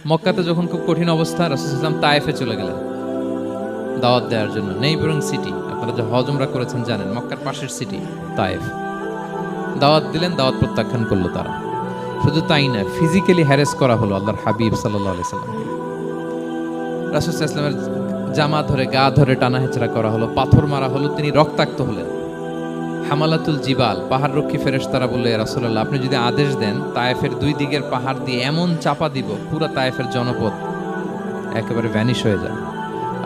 মক্কাতে যখন খুব কঠিন অবস্থা, রাসূল সাল্লাল্লাহু আলাইহি ওয়াসাল্লাম তায়েফে চলে গেলেন দাওয়াত দেওয়ার জন্য। নেইবারিং সিটি, আপনারা যে হজ উমরা করেছেন জানেন, মক্কার পাশের সিটি তায়েফ। দাওয়াত দিলেন, দাওয়াত প্রত্যাখ্যান করলো তারা। শুধু তাই না, ফিজিক্যালি হ্যারেস করা হলো আল্লাহর হাবিব সাল্লাল্লাহু আলাইহি সাল্লামকে। রাসূল সাল্লাল্লাহু আলাইহি ওয়াসাল্লামের জামা ধরে, গা ধরে টানা হেঁচড়া করা হলো, পাথর মারা হলো, তিনি রক্তাক্ত হলেন। হামালাতুল জিবাল, পাহাড় রক্ষী ফেরেশতারা বললে, রাসূলুল্লাহ আপনি যদি আদেশ দেন তায়েফের দুই দিকের পাহাড় দিয়ে এমন চাপা দিব পুরো তায়েফের জনপদ একেবারে ভ্যানিশ হয়ে যায়।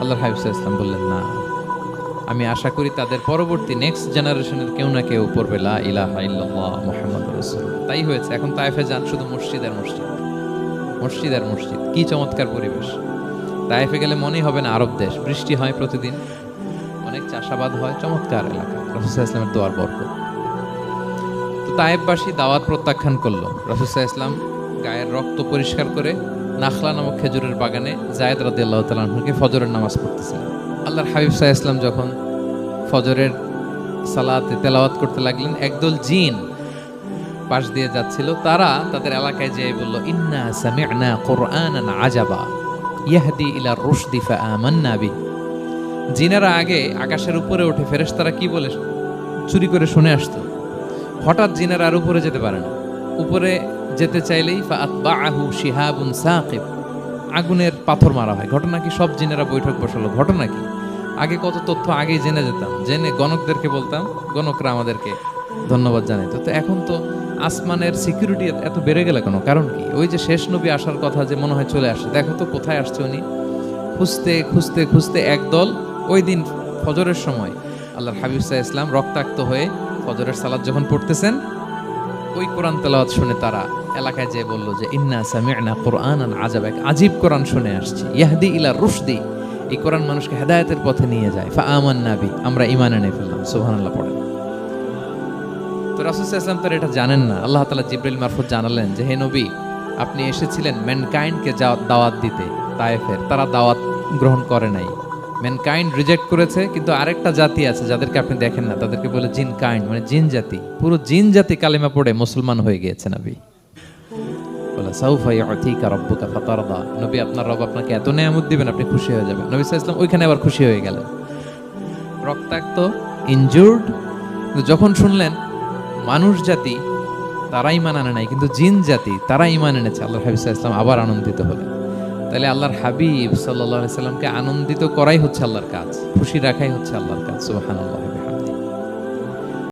আল্লাহর হাবিব সাল্লাল্লাহু আলাইহি ওয়াসাল্লাম বললেন, না, আমি আশা করি তাদের পরবর্তী নেক্সট জেনারেশনের কেউ না কেউ পড়বে লা ইলাহা ইল্লাল্লাহ মুহাম্মাদুর রাসূলুল্লাহ। তাই হয়েছে। এখন তায়েফে যান, শুধু মসজিদ আর মসজিদ, মসজিদ আর মসজিদ। কি চমৎকার পরিবেশ! তায়েফে গেলে মনেই হবে না আরব দেশ। বৃষ্টি হয় প্রতিদিন, অনেক চাষাবাদ হয়, চমৎকার এলাকা। রাসূল সাল্লাল্লাহু আলাইহি ওয়াসাল্লামের দোয়ার বরকত। তো তায়েফবাসী দাওয়াত প্রত্যাখ্যান করলো। রাসূল সাল্লাল্লাহু আলাইহি ওয়াসাল্লাম গায়ের রক্ত পরিষ্কার করে নাখলা নামক খেজুরের বাগানে যায়েদ রাদিয়াল্লাহু তাআলা আনহুকে ফজরের নামাজ পড়তেছিলেন। আল্লাহর হাবিব সাল্লাল্লাহু আলাইহি ওয়াসাল্লাম যখন ফজরের সালাতে তেলাওয়াত করতে লাগলেন, একদল জিন পাশ দিয়ে যাচ্ছিল। তারা তাদের এলাকায় যেয়ে বলল, ইন্না সামি'না কুরআনান আজাবা ইয়াহদি ইলা রুশদি ফাআমান্না বি। জিনেরা আগে আকাশের উপরে উঠে ফেরেশতারা কি বলে চুরি করে শুনে আসতো। হঠাৎ জিনেরা আর উপরে যেতে পারে না। উপরে যেতে চাইলেই ফাআতবাআহু শিহাবুন সাকিব, আগুনের পাথর মারা হয়। ঘটনা কি? সব জিনেরা বৈঠক বসালো। ঘটনা কি? আগে কত তথ্য আগেই জেনে যেতাম, জেনে গণকদেরকে বলতাম, গণকরা আমাদেরকে ধন্যবাদ জানাইতো। তো এখন তো আসমানের সিকিউরিটি এত বেড়ে গেল কেন? কারণ কি? ওই যে শেষ নবী আসার কথা যে মনে হয় চলে আসছে, দেখো তো কোথায় আসছে উনি। খুঁজতে খুঁজতে খুঁজতে একদল ওই দিন ফজরের সময় আল্লাহর হাবিব সাল্লাল্লাহু আলাইহি ওয়াসাল্লাম রক্তাক্ত হয়ে ফজরের সালাত যখন পড়তেছেন, ওই কোরআন তেলাওয়াত শুনে তারা এলাকায় যেয়ে বলল যে ইন্না সামি'না কুরআনান আজাবা, এক আজীব কোরআন শুনে আসছি, ইয়াহদি ইলা রুশদি, এই কোরআন মানুষকে হেদায়েতের পথে নিয়ে যায়। ফাআমান্না বি, আমরা ঈমান এনে ফেললাম। সুবহানাল্লাহ পড়েন। তো রাসূল সাল্লাল্লাহু আলাইহি ওয়াসাল্লাম তার এটা জানেন না। আল্লাহ তাআলা জিবরাইল মারফত জানালেন যে, হে নবী, আপনি এসেছিলেন ম্যানকাইন্ডকে দাওয়াত দিতে তায়েফের, তারা দাওয়াত গ্রহণ করে নাই। ম্যানকাইন্ড রিজেক্ট করেছে, কিন্তু আরেকটা জাতি আছে যাদেরকে আপনি দেখেন না, তাদেরকে বলে জিন কাইন্ড, মানে জিন জাতি। পুরো জিন জাতি কালেমা পড়ে মুসলমান হয়ে গিয়েছে নবী। বলে সাউফা ইউতিকা রাব্বুকা ফাতারদা, নবী আপনার রব আপনাকে এত নেয়ামত দিবেন আপনি খুশি হয়ে যাবেন। নবী সাল্লাল্লাহু আলাইহি ওয়াসাল্লাম ওইখানে আবার খুশি হয়ে গেলেন। রক্তাক্ত, ইনজুর্ড, যখন শুনলেন মানুষ জাতি তারা ঈমান আনে নাই, কিন্তু জিন জাতি তারা ঈমান এনেছে, আল্লাহর হাবিব সাল্লাল্লাহু আলাইহি ওয়াসাল্লাম আবার আনন্দিত হলেন। তাহলে আল্লাহর হাবিব সাল্লাল্লাহু আলাইহি ওয়াসাল্লামকে আনন্দিত করাই হচ্ছে আল্লাহর কাজ, খুশি রাখাই হচ্ছে আল্লাহর কাজ। সুবহানাল্লাহ।